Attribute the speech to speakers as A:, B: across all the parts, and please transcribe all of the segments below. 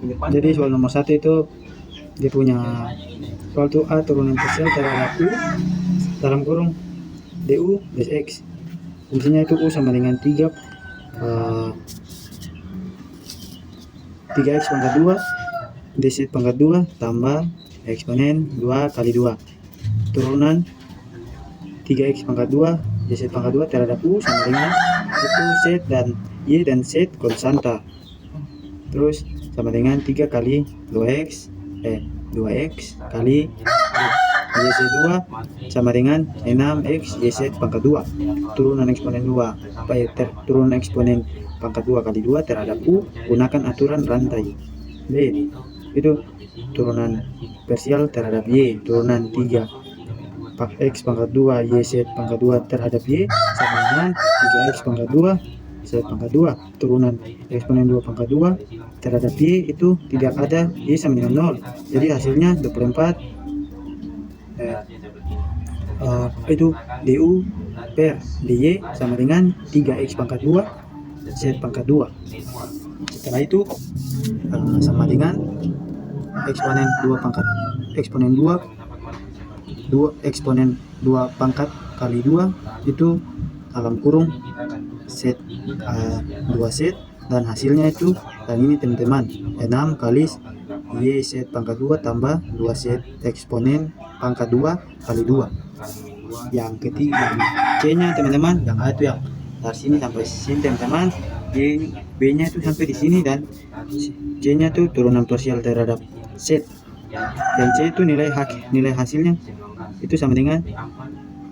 A: Jadi soal nomor 1 itu dia punya soal itu A turunan parsial terhadap U dalam kurung du dx. Fungsinya itu U sama dengan 3 3x pangkat 2 dz pangkat 2 tambah eksponen 2 kali 2 turunan 3x pangkat 2 dz pangkat 2 terhadap U sama dengan itu z dan y dan z konstanta, terus sama dengan 3 kali 2x kali YZ2 sama dengan 6x YZ pangkat 2 turunan eksponen 2 turunan eksponen pangkat 2 kali 2 terhadap U gunakan aturan rantai. B itu turunan parsial terhadap Y turunan 3 x pangkat 2 YZ pangkat 2 terhadap Y sama dengan 3x pangkat 2 Z pangkat 2 turunan eksponen 2 pangkat 2 terhadap Y itu tidak ada Y sama dengan 0, jadi hasilnya 24 itu du per dy sama dengan 3x pangkat 2 Z pangkat 2. Setelah itu sama dengan eksponen 2 pangkat eksponen 2 eksponen 2 pangkat kali 2 itu dalam kurung Z 2Z dan hasilnya itu dan ini teman-teman 6 kali YZ pangkat 2 tambah 2Z eksponen pangkat 2 kali 2. Yang ketiga C nya teman-teman, yang A itu yang dari sini sampai sini teman-teman, B nya itu sampai di sini dan C nya itu turunan parsial terhadap Z, dan C itu nilai hasilnya itu sama dengan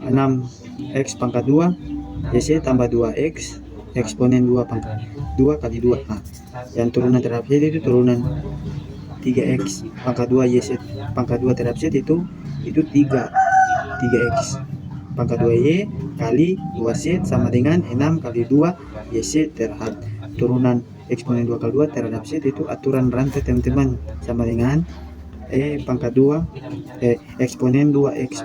A: 6x pangkat 2 YZ tambah 2x eksponen 2 pangkat 2 kali 2. Nah, yang turunan terhadap Z itu turunan 3x pangkat 2 YZ pangkat 2 terhadap Z itu 3x pangkat 2y kali 2z sama dengan 6 kali 2 YZ terhadap turunan eksponen 2 kali 2 terhadap Z itu aturan rantai teman-teman sama dengan pangkat 2 eksponen 2x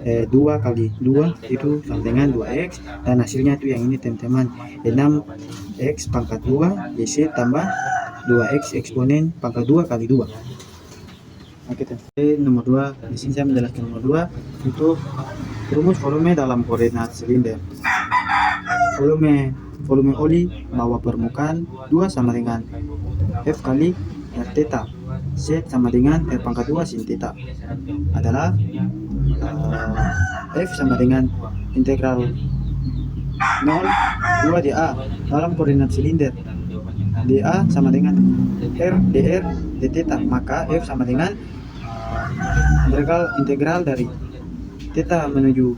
A: 2 kali 2 itu sama dengan 2x dan hasilnya itu yang ini teman-teman 6x pangkat 2 YZ tambah 2x eksponen pangkat 2 kali 2. Oke, nomor 2 di sini saya menjelaskan nomor 2 itu rumus volume dalam koordinat silinder. Volume oli bawah permukaan 2 sama dengan F kali R theta, Z sama dengan R pangkat 2 sin theta adalah F sama dengan integral 0 2 dA dalam koordinat silinder. dA sama dengan R dr d theta, maka F sama dengan integral dari theta menuju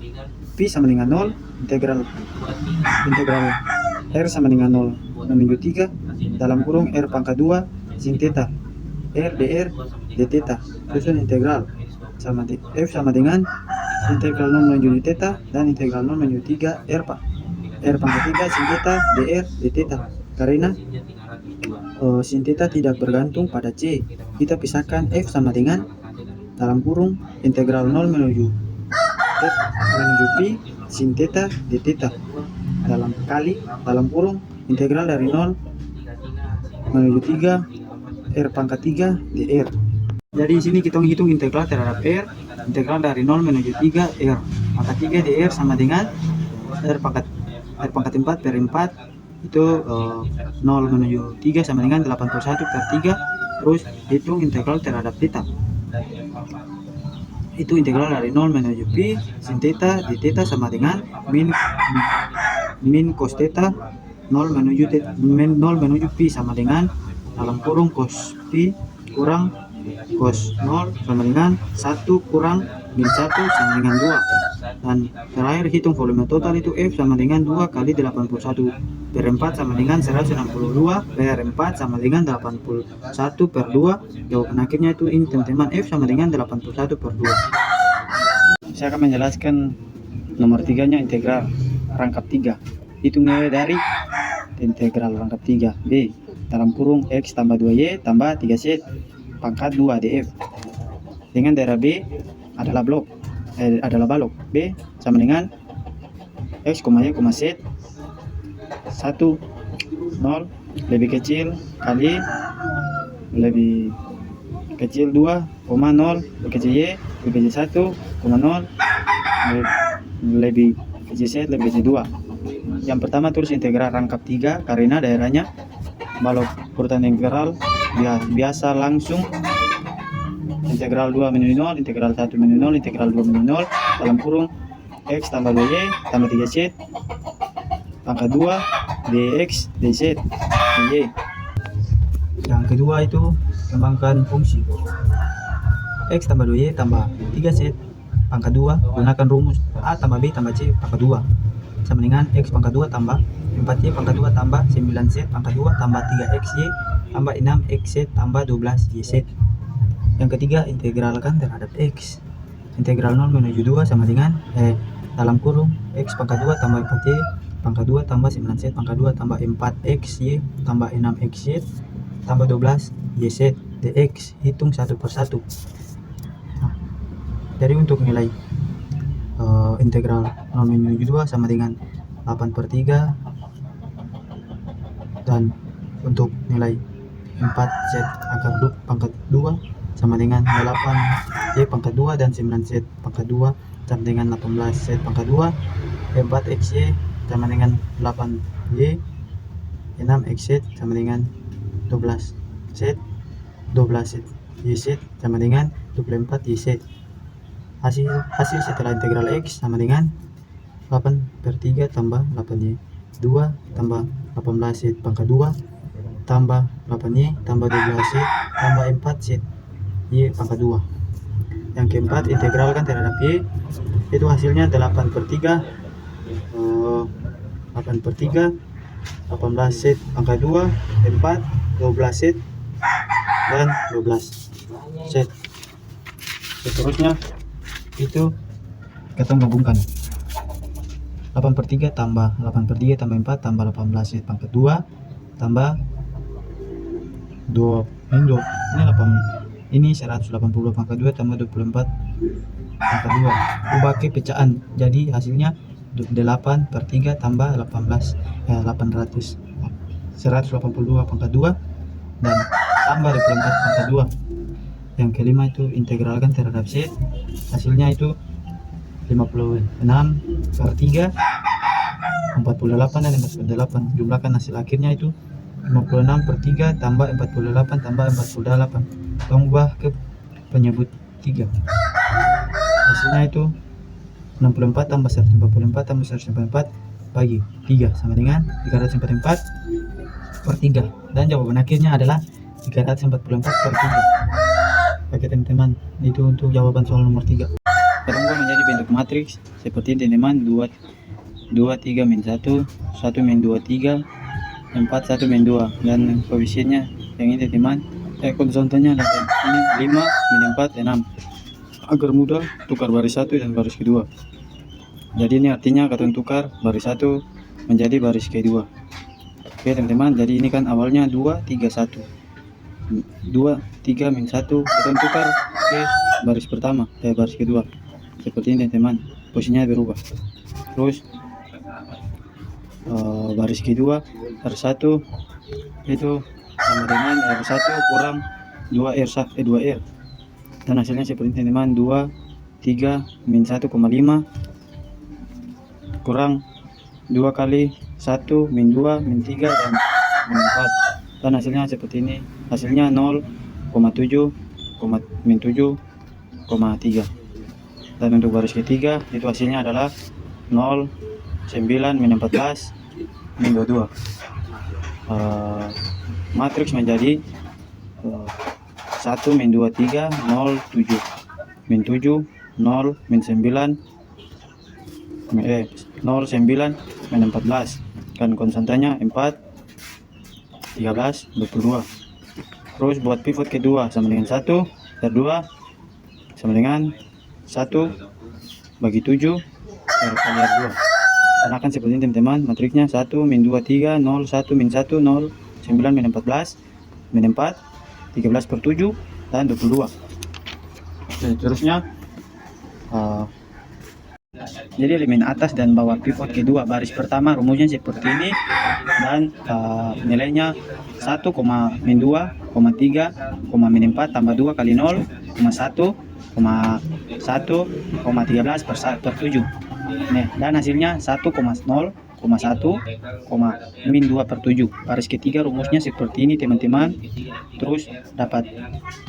A: pi sama dengan 0 integral R sama dengan 0 menuju 3 dalam kurung R pangkat 2 sin theta R dr d theta susun integral sama F sama dengan integral 0 menuju theta dan integral 0 menuju 3 R pangkat 3 sin theta dr d theta. Karena sin theta tidak bergantung pada C, kita pisahkan F sama dengan dalam kurung integral 0 menuju pi sin theta d theta dalam kurung integral dari 0 menuju 3 R pangkat 3 dr. Jadi di sini kita hitung integral terhadap R, integral dari 0 menuju 3 R pangkat 3 dr sama dengan R pangkat 4 per 4 itu 0 menuju 3 sama dengan 81 per 3, terus hitung integral terhadap theta. Itu integral dari 0 menuju pi sin theta di theta sama dengan min cos theta 0 menuju pi sama dengan dalam kurung cos pi kurang cos 0 sama dengan 1 kurang min 1 sama dengan 2. Dan terakhir hitung volume total itu F sama dengan 2 kali 81 per 4 sama dengan 162 per 4 sama dengan 81 per 2. Jawaban akhirnya itu ini teman-teman, F sama dengan 81 per 2. Saya akan menjelaskan nomor 3 nya integral rangkap 3. Hitung nilai dari integral rangkap 3 B dalam kurung X tambah 2Y tambah 3Z pangkat 2 df dengan daerah B adalah balok. B sama dengan X, Y, Z 1 0 lebih kecil kali lebih kecil 2,0 kecil Y kecil 1,0 lebih kecil Z lebih kecil 2. Yang pertama tulis integral rangkap 3 karena daerahnya balok urutan integral biasa langsung. Integral 2 min 0, integral 1 min 0, integral 2 min 0 dalam kurung X tambah 2Y tambah 3Z pangkat 2 dx dz dy. Yang kedua itu kembangkan fungsi X tambah 2Y tambah 3Z pangkat 2 gunakan rumus A tambah B tambah C pangkat 2 sama dengan X pangkat 2 tambah 4Y pangkat 2 tambah 9Z pangkat 2 tambah 3XY tambah 6XZ tambah 12YZ. Yang ketiga integralkan terhadap X. Integral 0 menuju 2 sama dengan dalam kurung X pangkat 2 tambah 4Y pangkat 2 tambah 9Z pangkat 2 tambah 4XY tambah 6XZ tambah 12YZ dx. Hitung satu persatu. Jadi untuk nilai integral 0 menuju 2 sama dengan 8/3 dan untuk nilai 4Z pangkat 2 sama dengan 8Y pangkat 2 dan 9Z pangkat 2 sama dengan 18Z pangkat 2 4XY sama dengan 8Y 6XZ sama dengan 12Z 12YZ sama dengan 24YZ. Hasil setelah integral X sama dengan 8/3 tambah 8Y 2 tambah 18Z pangkat 2 tambah 8Y tambah 12Z tambah 4Z Y pangkat 2. Yang keempat integralkan terhadap Y, itu hasilnya 8/3 18Z pangkat 2 4 12Z dan 12Z. Seterusnya itu kita gabungkan 8/3 tambah 8/3 tambah 4 tambah 18Z pangkat 2 tambah 2 ini 180 pangkat 2 tambah 24 pangkat 2. Ubah ke pecahan jadi hasilnya 8/3 tambah 800 182 pangkat 2 dan tambah 24 pangkat 2. Yang kelima itu integralkan terhadap Z, hasilnya itu 56/3 48 dan 48. Jumlahkan hasil akhirnya itu 56/3 tambah 48 tambah 48. Tolong ubah ke penyebut 3. Hasilnya itu 64 tambah 144 tambah 144 bagi 3 sama dengan 344/3 dan jawaban akhirnya adalah 344/3. Oke teman-teman, itu untuk jawaban soal nomor 3. Terubah menjadi bentuk matriks seperti teman 2 3 min 1 1 min 2 3 4 1 min 2 dan koefisiennya yang ini teman konstannya adalah ini 5 min 4 6. Agar mudah tukar baris 1 dan baris kedua. Jadi ini artinya katong tukar baris 1 menjadi baris kedua. Oke teman-teman, jadi ini kan awalnya 2 3 1 2 3 min 1 katong tukar ke baris pertama baris kedua seperti ini teman, posisinya berubah. Terus baris kedua R1 itu sama dengan R1 kurang 2R dan hasilnya seperti ini teman, 2 3 min 1,5 kurang 2 kali 1 min 2 min 3 dan min 4 dan hasilnya seperti ini, hasilnya 0,7 min 7,3. Dan untuk baris ketiga itu hasilnya adalah 0 9 min 14 min 22. Matriks menjadi 1 min 2 3 0 7 min 7 0 min 9 0 9 min 14 kan konstantanya 4 13 22. Terus buat pivot kedua sama dengan 1 R2 sama dengan 1 bagi 7 R kali R2. Dan akan seperti ini teman-teman, matriksnya 1 min 2 3 0 1 min 1 0 9 min 14 min 4 13/7 dan 22. Oke, terusnya Jadi elemen atas dan bawah pivot kedua baris pertama rumusnya seperti ini, dan nilainya 1, min 2, 3, min 4 tambah 2 kali 0, 1, 1, 13 per 7. Nih, dan hasilnya 1,0, 1, min 2 per 7. Baris ketiga rumusnya seperti ini teman-teman. Terus dapat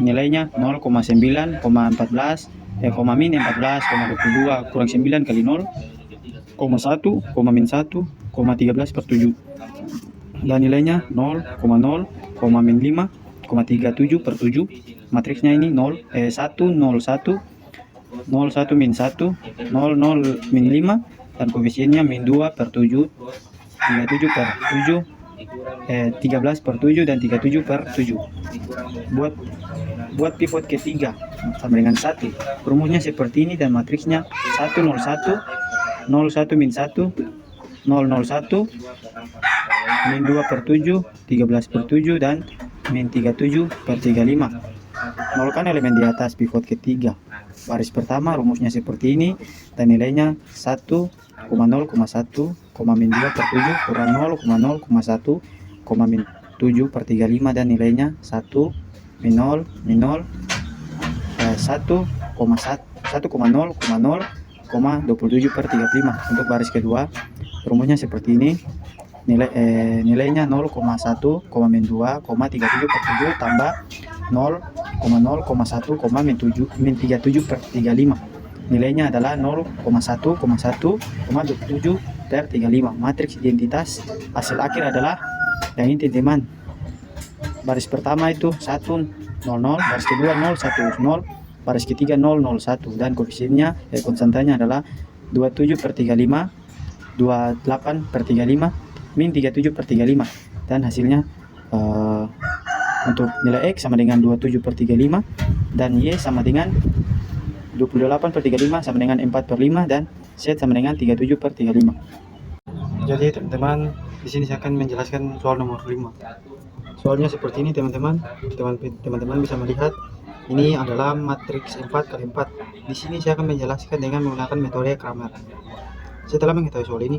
A: nilainya 0,9, 14, min 14, 22 kurang 9 kali 0, 1, min 1, 13 per 7. Dan nilainya 0,0, min 5, 37 per 7. Matriksnya ini 1, 0, 1, 0, 1 min 1, 0, 0 min 5, dan koefisiennya min 2 per 7, 37 per 7, 13 per 7, dan 37 per 7. Buat pivot ketiga sama dengan 1. Rumusnya seperti ini, dan matriksnya 1, 0, 1, 0, 1 min 1, 0, 0, 1, min 2 per 7, 13 per 7, dan min 37 per 35. Nolkan elemen di atas pivot ketiga. Baris pertama rumusnya seperti ini, dan nilainya 1, 0,1, min 2 per 7 kurang 0,0,1, min 7 per 35, dan nilainya 1, min 0, 1,0,0,27 per 35. Untuk baris kedua rumusnya seperti ini, nilainya 0,1, min 2, 37 per 7 tambah 0,0,1, min 37 per 35. Nilainya adalah 0,1,1,27 per 35. Matriks identitas hasil akhir adalah yang ini teman-teman. Baris pertama itu 1, 0, 0, baris kedua 0, 1, 0, baris ketiga 0, 0, 1, dan koefisiennya konstantanya adalah 27 per 35, 28 per 35, min 37 per 35, dan hasilnya untuk nilai X sama dengan 27 per 35, dan Y sama dengan 28 per 35 sama dengan 4 per 5, dan Z sama dengan 37 per 35. Jadi teman-teman, di sini saya akan menjelaskan soal nomor 5. Soalnya seperti ini teman-teman. Teman-teman bisa melihat ini adalah matriks 4x4. Di sini saya akan menjelaskan dengan menggunakan metode Cramer. Setelah mengetahui soal ini,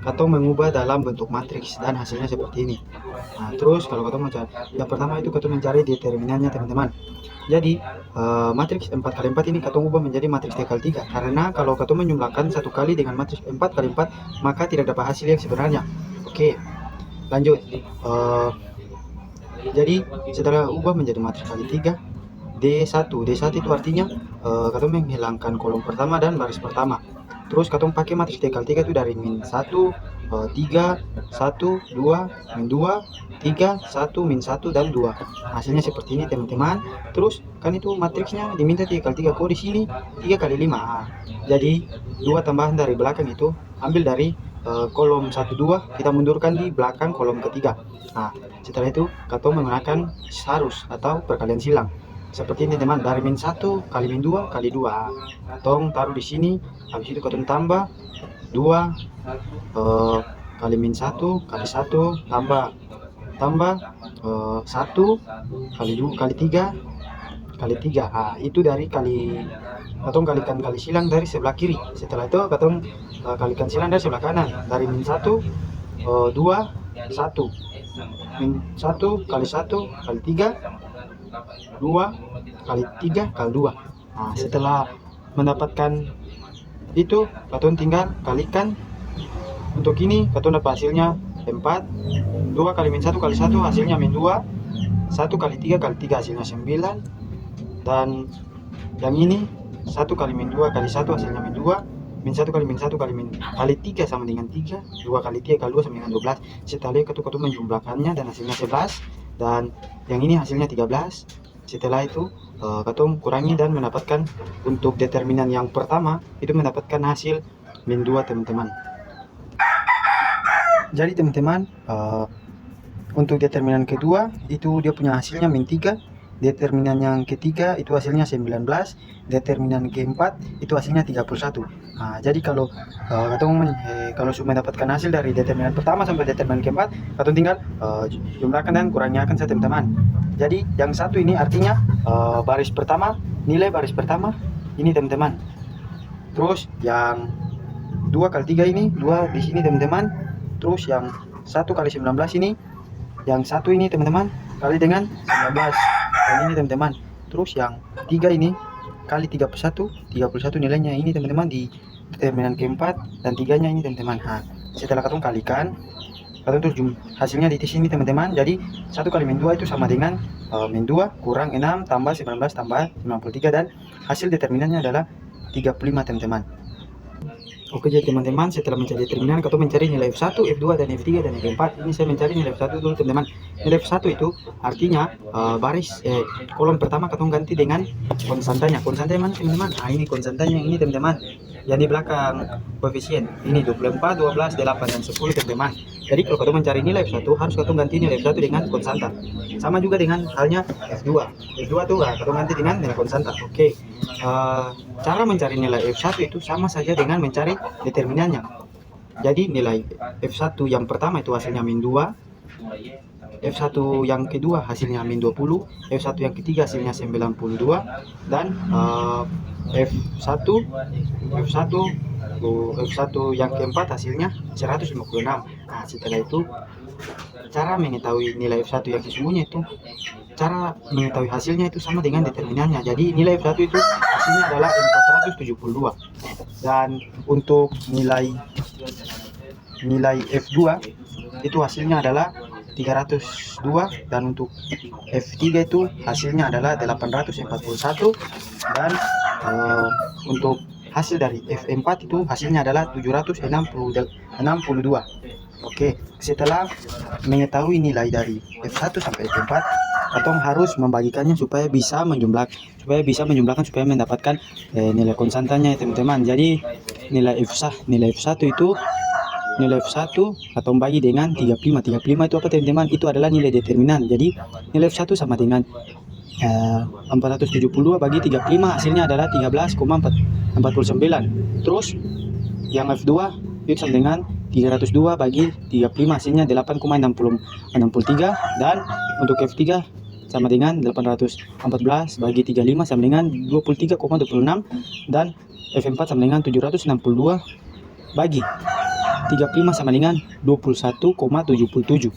A: katong mengubah dalam bentuk matriks, dan hasilnya seperti ini. Nah, terus kalau katong mencari, yang pertama itu katong mencari determinannya teman-teman. Jadi matriks 4x4 ini katong ubah menjadi matriks 3x3, karena kalau katong menjumlahkan satu kali dengan matriks 4x4 maka tidak dapat hasil yang sebenarnya. Oke, lanjut. Jadi setelah ubah menjadi matriks kali 3, D1 itu artinya katong menghilangkan kolom pertama dan baris pertama. Terus katong pakai matriks D x3 itu dari min 1, 3, 1, 2, min 2, 3, 1, min 1, dan 2. Hasilnya seperti ini teman-teman. Terus kan itu matriksnya diminta 3x3, kok di sini 3x5. Jadi 2 tambahan dari belakang itu ambil dari kolom 1, 2, kita mundurkan di belakang kolom ketiga. Nah, setelah itu katong menggunakan sarus atau perkalian silang. Seperti ini teman, dari min 1 kali min 2 kali 2. Katong taruh di sini, habis itu katong tambah 2 kali min 1 kali 1 tambah 1 kali 2 kali 3 kali 3. Nah, itu dari katong kalikan kali silang dari sebelah kiri. Setelah itu katong kalikan silang dari sebelah kanan. Dari min 1 2 1, min 1 kali 1 kali 3, 2 kali 3 kali 2. Nah, setelah mendapatkan itu katong tinggal kalikan. Untuk ini katong dapat hasilnya 4, 2 kali min 1 kali 1 hasilnya min 2, 1 kali 3 kali 3 hasilnya 9, dan yang ini 1 kali min 2 kali 1 hasilnya min 2, min 1 kali min 1 kali min kali 3 sama dengan 3, 2 kali 3 kali 2 sama dengan 12. Setelah itu katong menjumlahkannya dan hasilnya 11, dan yang ini hasilnya 13. Setelah itu katong kurangi dan mendapatkan untuk determinan yang pertama itu mendapatkan hasil min 2 teman-teman. Jadi teman-teman, untuk determinan kedua itu dia punya hasilnya min 3, determinan yang ketiga itu hasilnya 19, determinan keempat itu hasilnya 31. Nah, jadi kalau kalau sudah mendapatkan hasil dari determinan pertama sampai determinan keempat, katong tinggal jumlahkan dan kurangikan saja teman-teman. Jadi yang satu ini artinya baris pertama, nilai baris pertama ini teman-teman. Terus yang 2 kali 3 ini 2 di sini teman-teman. Terus yang 1 kali 19 ini, yang 1 ini teman-teman kali dengan 19 dan ini teman-teman. Terus yang 3 ini kali 31 nilainya ini teman-teman di determinan keempat, dan 3-nya ini teman-teman. Nah, setelah katong kalikan, katong tuh hasilnya di sini teman-teman. Jadi 1 kali min 2 itu sama dengan min 2 kurang 6 tambah 19 tambah 93, dan hasil determinannya adalah 35 teman-teman. Oke, jadi teman-teman, setelah mencari determinan, katong mencari nilai F1, F2, dan F3, dan F4. Ini saya mencari nilai F1 dulu teman-teman. Nilai F1 itu artinya kolom pertama katong ganti dengan konstantanya. Konstantanya mana teman-teman? Nah, ini konstantanya ini teman-teman. Yang di belakang koefisien ini 24, 12, 8, dan 10 teman-teman. Jadi kalau katong mencari nilai F1, harus katong ganti nilai F1 dengan konstanta. Sama juga dengan halnya F2. F2 tuh katong ganti dengan nilai konstanta. Oke. Cara mencari nilai F1 itu sama saja dengan mencari determinannya. Jadi nilai F1 yang pertama itu hasilnya min 2, F1 yang kedua hasilnya min 20, F1 yang ketiga hasilnya 92, dan F1 yang keempat hasilnya 156. Nah, setelah itu cara mengetahui nilai F1 yang sesungguhnya itu, cara mengetahui hasilnya itu sama dengan determinannya. Jadi nilai F1 itu hasilnya adalah 472, dan untuk nilai F2 itu hasilnya adalah 302, dan untuk F3 itu hasilnya adalah 841, dan untuk hasil dari F4 itu hasilnya adalah 762. Oke, setelah mengetahui nilai dari F1 sampai F4, katong harus membagikannya supaya bisa menjumlahkan supaya mendapatkan nilai konstantanya teman-teman. Jadi nilai F1 itu atau bagi dengan 35 itu apa teman-teman? Itu adalah nilai determinan. Jadi nilai F1 sama dengan 472 bagi 35, hasilnya adalah 13,49. Terus yang F2 itu sama dengan 302 bagi 35, hasilnya 8,63, dan untuk F3 sama dengan 814 bagi 35 sama dengan 23,26, dan F4 sama dengan 762 bagi 35 sama dengan 21,77.